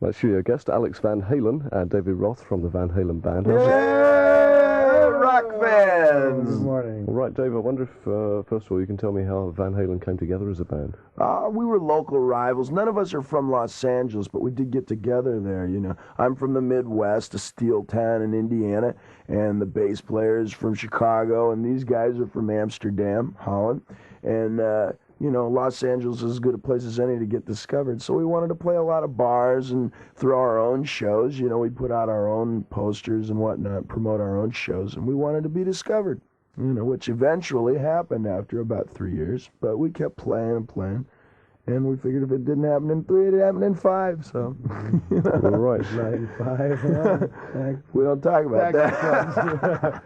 My studio guest, Alex Van Halen, and David Roth from the Van Halen band. Hey, rock fans! Good morning. All right, Dave, I wonder if, first of all, you can tell me how Van Halen came together as a band. We were local rivals. None of us are from Los Angeles, but we did get together there, you know. I'm from the Midwest, a steel town in Indiana, and the bass player is from Chicago, and these guys are from Amsterdam, Holland. And, you know, Los Angeles is as good a place as any to get discovered. So we wanted to play a lot of bars and throw our own shows. You know, we put out our own posters and whatnot, promote our own shows, and we wanted to be discovered, you know, which eventually happened after about 3 years. But we kept playing and playing, and we figured if it didn't happen in 3, it'd happen in 5. So, you know. All right. 95. We don't talk about that.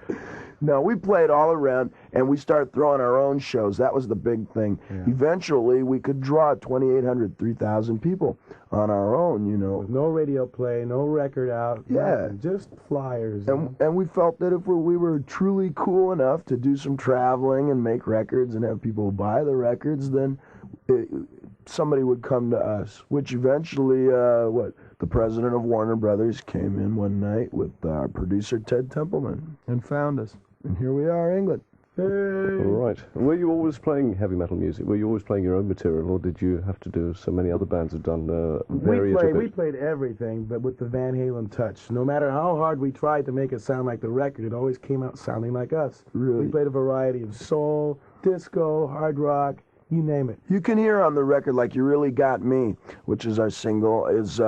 No, we played all around, and we started throwing our own shows. That was the big thing. Yeah. Eventually, we could draw 2,800, 3,000 people on our own, you know. With no radio play, no record out. Yeah. Just flyers. And we felt that if we were truly cool enough to do some traveling and make records and have people buy the records, then somebody would come to us, which eventually, the president of Warner Brothers came in one night with our producer, Ted Templeman, and found us. And here we are, England. Hey. All right. Were you always playing heavy metal music? Were you always playing your own material, or did you have to do, as so many other bands have done, vary it a bit? We played everything, but with the Van Halen touch. No matter how hard we tried to make it sound like the record, it always came out sounding like us. Really? We played a variety of soul, disco, hard rock, you name it. You can hear on the record, like You Really Got Me, which is our single, is...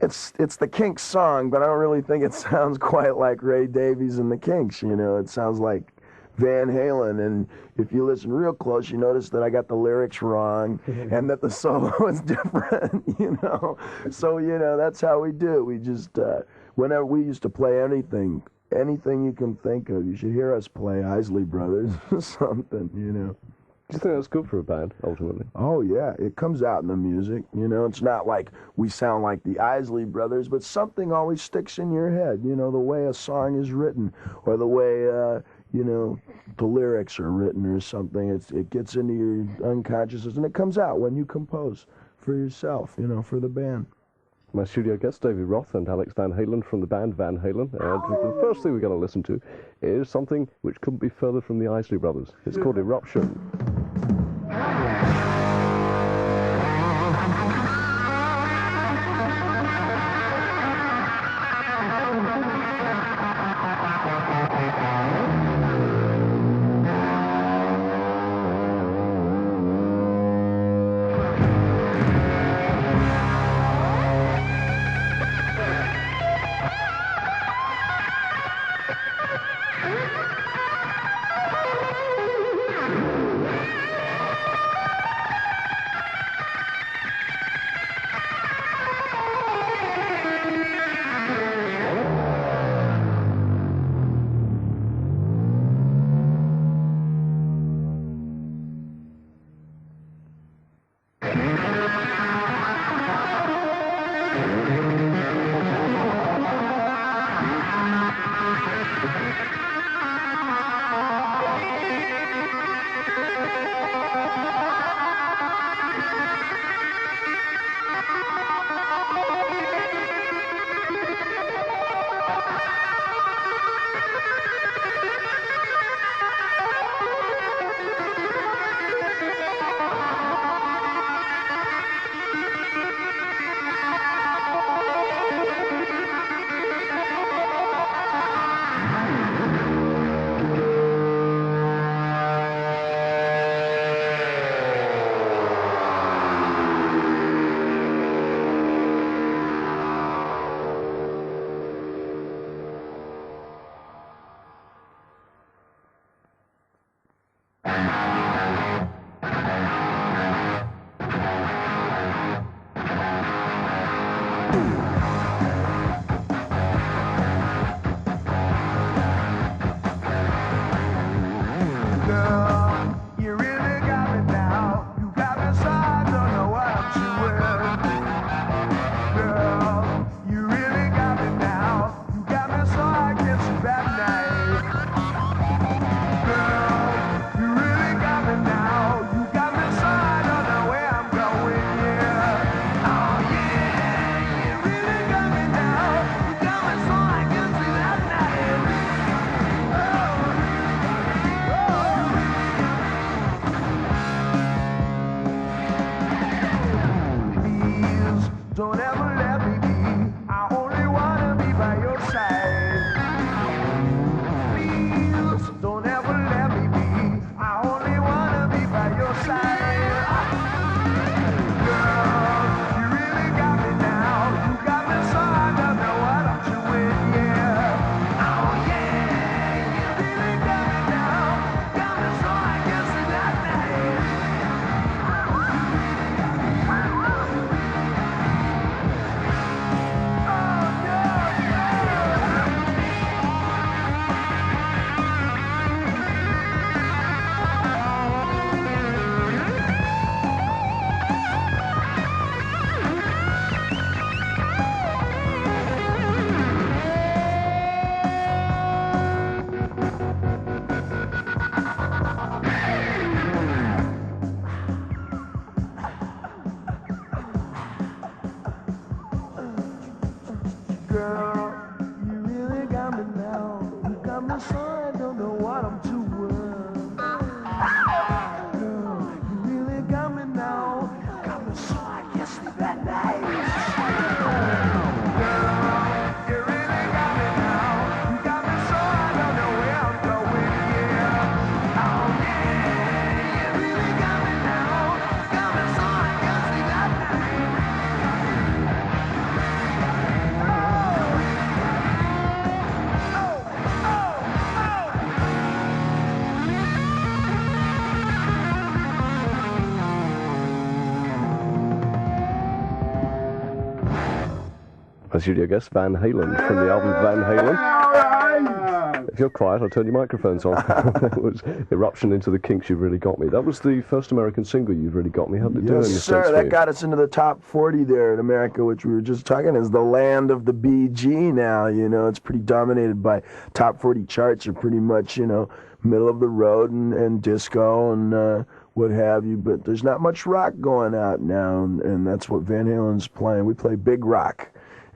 It's the Kinks song, but I don't really think it sounds quite like Ray Davies and the Kinks, you know. It sounds like Van Halen, and if you listen real close, you notice that I got the lyrics wrong and that the solo is different, you know. So, you know, that's how we do. We just, whenever we used to play anything you can think of, you should hear us play Isley Brothers or something, you know. Do you think that's good for a band, ultimately? Oh, yeah. It comes out in the music. You know, it's not like we sound like the Isley Brothers, but something always sticks in your head. You know, the way a song is written or the way, you know, the lyrics are written or something. It gets into your unconsciousness, and it comes out when you compose for yourself, you know, for the band. My studio guests, David Roth and Alex Van Halen from the band Van Halen. The first thing we're going to listen to is something which couldn't be further from the Isley Brothers. It's called Eruption. bottom to work. Girl, you really got me now. Got me so I can't sleep at night. Girl, you really got me now. You got me so I don't know where I'm going, yeah. Oh yeah, you really got me now. Got me so I can't sleep at night. Our studio guest, Van Halen, from the album Van Halen. If you're quiet, I'll turn your microphones on. That was Eruption into the Kinks, You've Really Got Me. That was the first American single, You've Really Got Me. How did it do in the Yes, States sir. for That you? got us into the top 40 there in America, which we were just talking is the land of the BG now. You know, it's pretty dominated by top 40 charts are pretty much, you know, middle of the road and disco and what have you. But there's not much rock going out now, and that's what Van Halen's playing. We play big rock.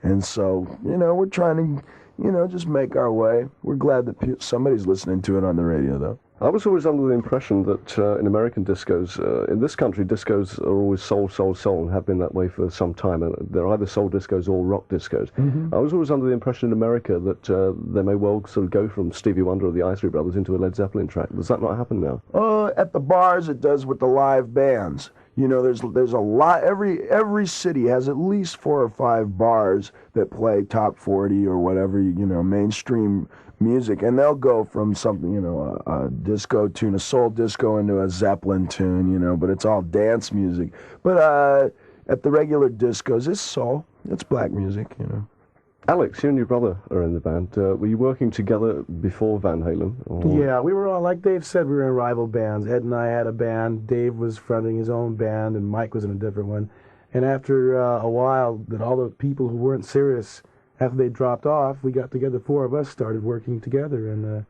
And so, you know, we're trying to, you know, just make our way. We're glad that somebody's listening to it on the radio, though. I was always under the impression that in American discos, in this country, discos are always soul, soul, soul, and have been that way for some time. And they're either soul discos or rock discos. Mm-hmm. I was always under the impression in America that they may well sort of go from Stevie Wonder or the Isley Brothers into a Led Zeppelin track. Does that not happen now? At the bars, it does with the live bands. You know, there's a lot. Every city has at least 4 or 5 bars that play top 40 or whatever, you know, mainstream music, and they'll go from something, you know, a disco tune, a soul disco, into a Zeppelin tune, you know, but it's all dance music. But at the regular discos, it's soul, it's black music, you know. Alex, you and your brother are in the band. Were you working together before Van Halen? Or? Yeah, we were all, like Dave said, we were in rival bands. Ed and I had a band. Dave was fronting his own band, and Mike was in a different one. And after a while, that all the people who weren't serious, after they dropped off, we got together, 4 of us started working together, and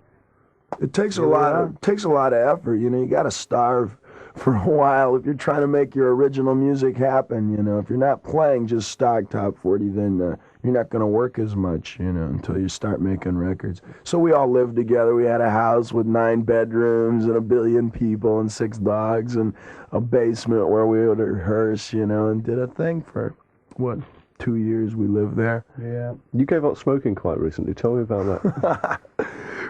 it takes a lot. It takes a lot of effort. You know, you got to starve for a while if you're trying to make your original music happen. You know, if you're not playing just stock top 40, then you're not going to work as much, you know, until you start making records. So we all lived together. We had a house with 9 bedrooms and 1 billion people and 6 dogs and a basement where we would rehearse, you know, and did a thing for, 2 years we lived there. yeah. You gave up smoking quite recently. Tell me about that.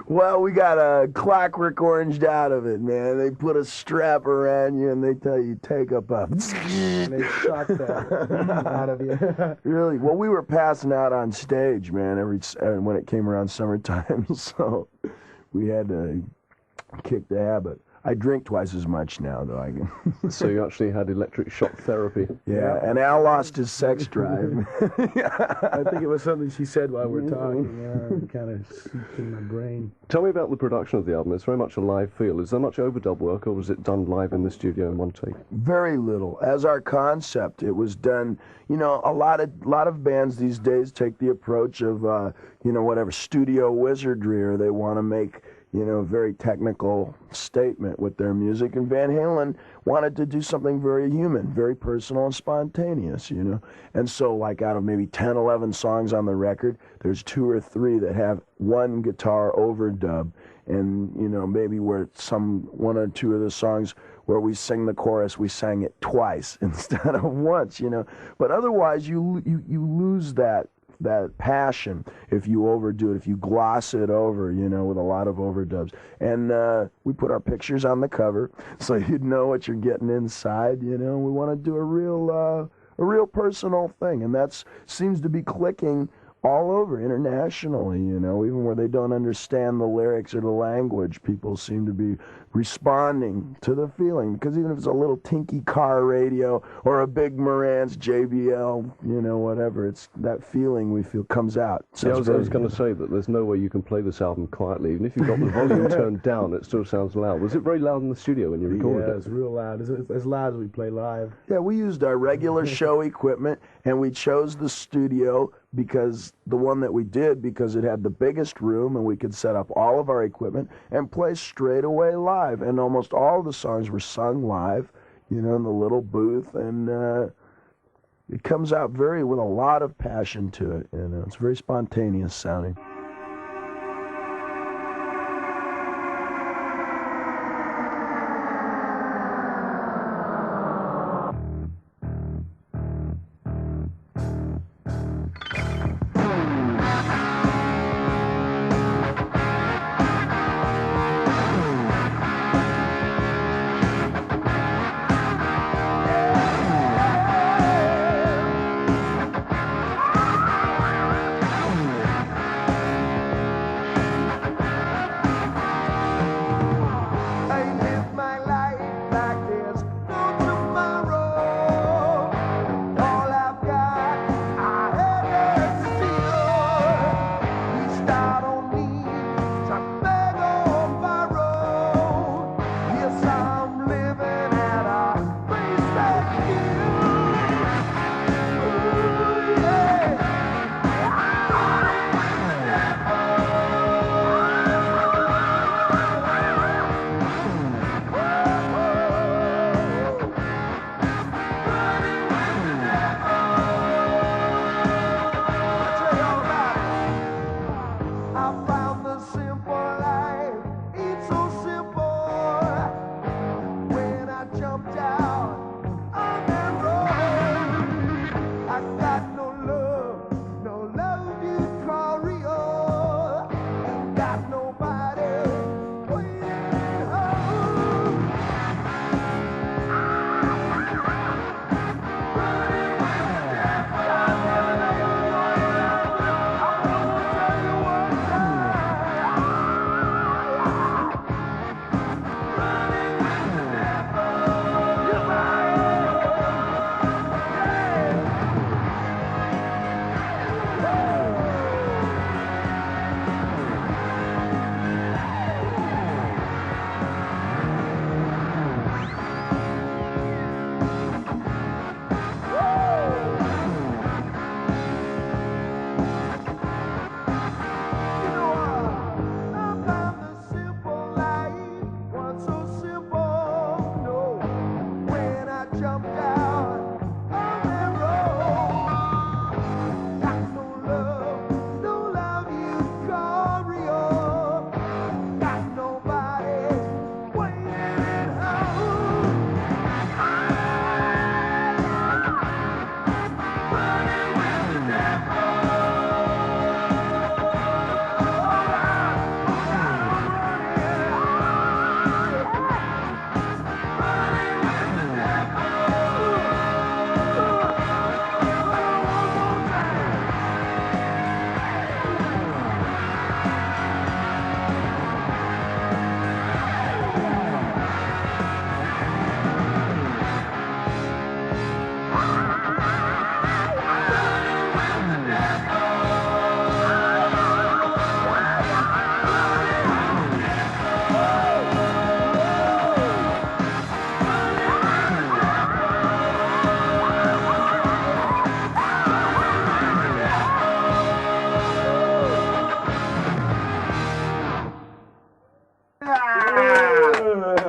Well, we got a clockwork oranged out of it, man. They put a strap around you and they tell you, take a puff. And they shocked that out of you. Really? Well, we were passing out on stage, man, when it came around summertime, so we had to kick the habit. I drink twice as much now, though. I can. So you actually had electric shock therapy. Yeah, and Al lost his sex drive. I think it was something she said while we were talking. Yeah, it kind of seeped in my brain. Tell me about the production of the album. It's very much a live feel. Is there much overdub work, or was it done live in the studio in one take? Very little. As our concept, it was done. You know, a lot of bands these days take the approach of, you know, whatever studio wizardry, or they want to make, you know, very technical statement with their music. And Van Halen wanted to do something very human, very personal and spontaneous, you know. And so, like, out of maybe 10, 11 songs on the record, there's 2 or 3 that have one guitar overdub. And, you know, maybe where 1 or 2 of the songs where we sing the chorus, we sang it twice instead of once, you know. But otherwise, you lose that passion if you overdo it, if you gloss it over, you know, with a lot of overdubs. And we put our pictures on the cover so you'd know what you're getting inside, you know. We want to do a real personal thing, and that seems to be clicking all over internationally, you know, even where they don't understand the lyrics or the language, people seem to be responding to the feeling, because even if it's a little tinky car radio or a big Marantz JBL, you know, whatever, it's that feeling we feel comes out. So Yeah, I was going to say that there's no way you can play this album quietly. Even if you've got the volume turned down, it still sounds loud. Was it very loud in the studio when you recorded Yeah, it? it's real loud. It's as loud as we play live. Yeah, we used our regular show equipment, and we chose the studio because it had the biggest room, and we could set up all of our equipment and play straight away live. And almost all of the songs were sung live, you know, in the little booth, and it comes out with a lot of passion to it. You know, it's very spontaneous sounding.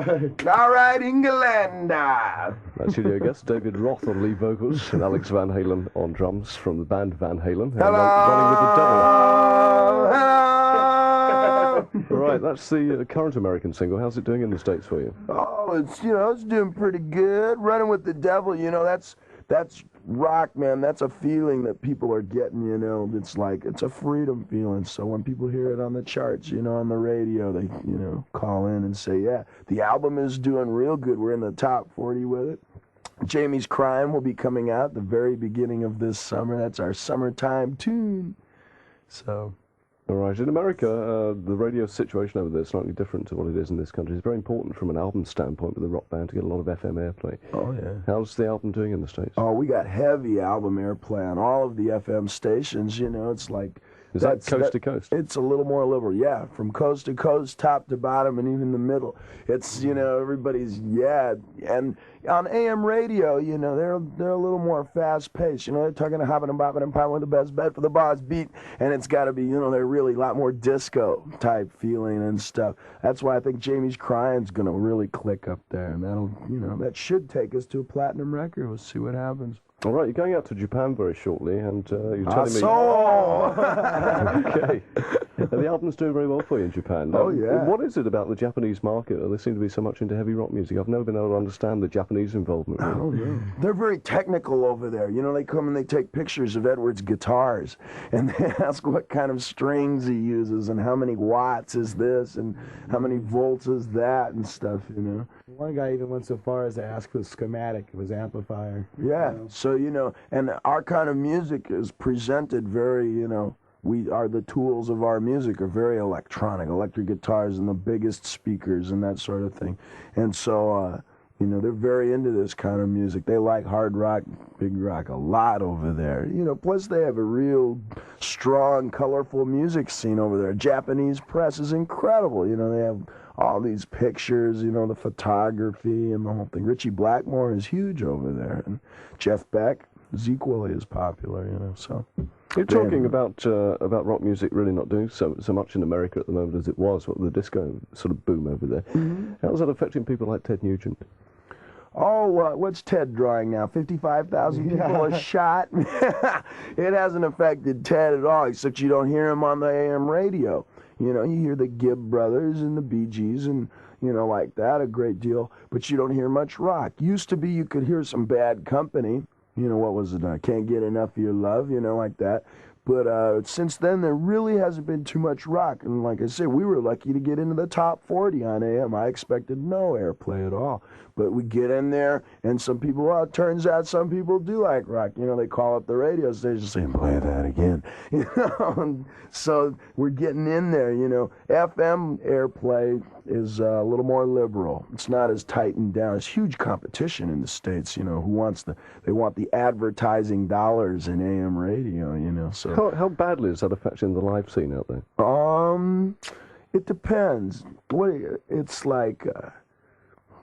All right, England. Our studio guest, David Roth on lead vocals and Alex Van Halen on drums from the band Van Halen. Hello. Running with the double. Hello. All right, that's the current American single. How's it doing in the States for you? Oh, it's doing pretty good. Running with the devil, that's rock, man. That's a feeling that people are getting, it's a freedom feeling. So when people hear it on the charts, on the radio, they, call in and say, yeah, the album is doing real good. We're in the top 40 with it. Jamie's Crying will be coming out the very beginning of this summer. That's our summertime tune. So... All right. In America, the radio situation over there is slightly different to what it is in this country. It's very important from an album standpoint with a rock band to get a lot of FM airplay. Oh, yeah. How's the album doing in the States? Oh, we got heavy album airplay on all of the FM stations. It's like... Is that coast to coast? It's a little more liberal, yeah. From coast to coast, top to bottom, and even the middle. It's, everybody's, yeah. And on AM radio, they're a little more fast-paced. They're talking to hopping and bopping and popping with the best bet for the boss beat. And it's got to be, they're really a lot more disco-type feeling and stuff. That's why I think Jamie's Crying's going to really click up there. And that'll, that should take us to a platinum record. We'll see what happens. All right, you're going out to Japan very shortly, and you're telling me... Okay. And the album's doing very well for you in Japan. Oh, yeah. What is it about the Japanese market? They seem to be so much into heavy rock music. I've never been able to understand the Japanese involvement. Really. Oh, yeah. They're very technical over there. They come and they take pictures of Edward's guitars, and they ask what kind of strings he uses, and how many watts is this, and how many volts is that, and stuff, One guy even went so far as to ask for the schematic of his amplifier. Yeah, so, and our kind of music is presented very, the tools of our music are very electric guitars and the biggest speakers and that sort of thing. And so, they're very into this kind of music. They like hard rock, big rock a lot over there. Plus they have a real strong, colorful music scene over there. Japanese press is incredible. They have all these pictures, the photography and the whole thing. Richie Blackmore is huge over there, and Jeff Beck is equally as popular, so. You're talking about rock music really not doing so much in America at the moment as it was, the disco sort of boom over there. Mm-hmm. How's that affecting people like Ted Nugent? Oh, what's Ted drawing now? 55,000 people a shot? It hasn't affected Ted at all, except you don't hear him on the AM radio. You hear the Gibb brothers and the Bee Gees and, like that a great deal, but you don't hear much rock. Used to be you could hear some Bad Company. What was it? Can't Get Enough of Your Love, like that. But since then, there really hasn't been too much rock. And like I said, we were lucky to get into the top 40 on AM. I expected no airplay at all. But we get in there, and some people, well, it turns out some people do like rock. They call up the radio station and say, play that again. And so we're getting in there, FM airplay is a little more liberal. It's not as tightened down. It's huge competition in the States, they want the advertising dollars in AM radio, so. How badly is that affecting the live scene out there? It depends. It's like...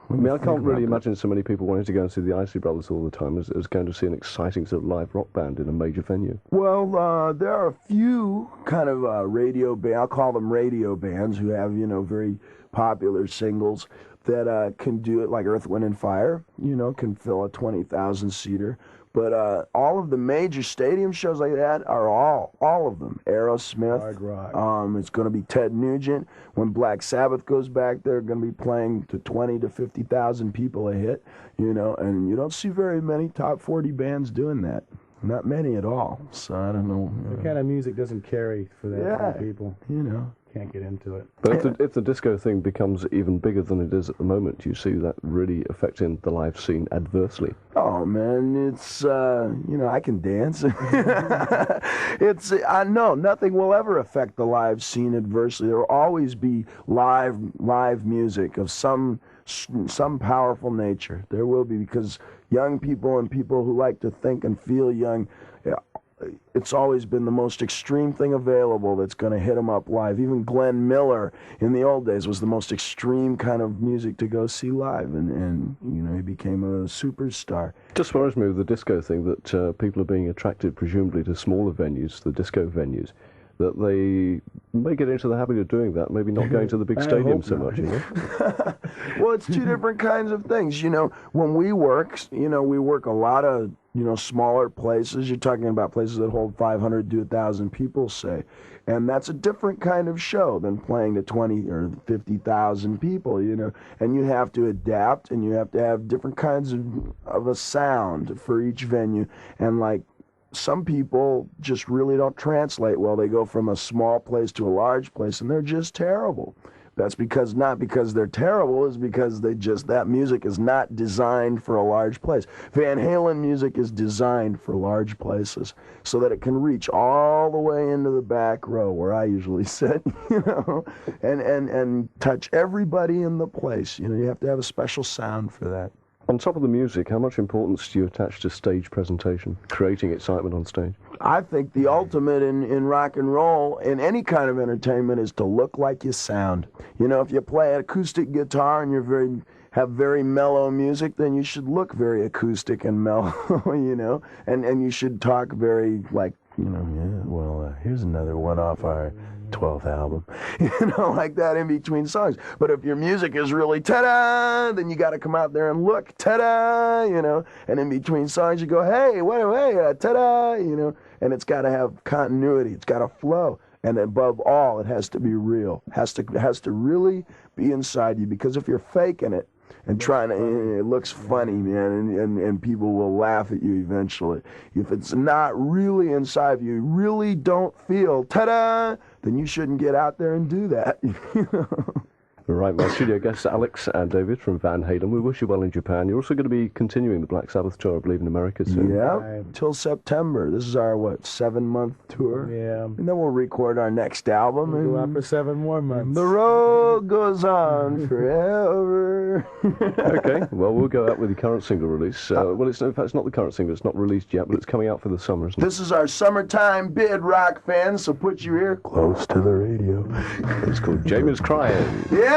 I can't really imagine so many people wanting to go and see the Isley Brothers all the time as going to see an exciting sort of live rock band in a major venue. Well, there are a few kind of radio bands, I'll call them radio bands, who have, very popular singles that can do it, like Earth, Wind & Fire, can fill a 20,000-seater. But all of the major stadium shows like that are all of them. Aerosmith. Hard rock. It's going to be Ted Nugent. When Black Sabbath goes back, they're going to be playing to 20 to 50,000 people a hit. And you don't see very many top 40 bands doing that. Not many at all. So I don't know. The kind of music doesn't carry for that kind of people. Can't get into it. But if the disco thing becomes even bigger than it is at the moment, do you see that really affecting the live scene adversely? Oh man, it's I can dance. I know nothing will ever affect the live scene adversely. There will always be live music of some powerful nature. There will be, because young people and people who like to think and feel young, it's always been the most extreme thing available that's going to hit them up live. Even Glenn Miller in the old days was the most extreme kind of music to go see live, and he became a superstar. Just worries me with the disco thing that people are being attracted presumably to smaller venues, the disco venues, that they may get into the habit of doing that, maybe not going to the big I stadium hope so not. much, you know? Well, it's two different kinds of things. You know, when we work, we work a lot of, smaller places. You're talking about places that hold 500 to 1,000 people, say. And that's a different kind of show than playing to 20 or 50,000 people, And you have to adapt, and you have to have different kinds of a sound for each venue. And, like, some people just really don't translate well. They go from a small place to a large place, and they're just terrible. That's not because they're terrible, it's because that music is not designed for a large place. Van Halen music is designed for large places so that it can reach all the way into the back row where I usually sit, and touch everybody in the place. You have to have a special sound for that. On top of the music, how much importance do you attach to stage presentation, creating excitement on stage? I think the ultimate in rock and roll, in any kind of entertainment, is to look like you sound. If you play an acoustic guitar and you have very mellow music, then you should look very acoustic and mellow, and you should talk very here's another one off our 12th album, like that in between songs. But if your music is really ta-da, then you got to come out there and look ta-da, and in between songs you go, hey, ta-da, and it's got to have continuity, it's got to flow, and above all, it has to be real, has to really be inside you, because if you're faking it and trying to, it looks funny, man, and people will laugh at you eventually. If it's not really inside of you, really don't feel ta-da, then you shouldn't get out there and do that. Right, my studio guests, Alex and David from Van Halen. We wish you well in Japan. You're also going to be continuing the Black Sabbath tour, I believe, in America soon. Yeah, till September. This is our, 7-month tour? Yeah. And then we'll record our next album. We'll go out for 7 more months. The road goes on forever. Okay, well, we'll go out with the current single release. In fact, it's not the current single. It's not released yet, but it's coming out for the summer, isn't it? This is our summertime bid, rock fans, so put your ear close to the radio. It's called Jamie's Crying. Yeah!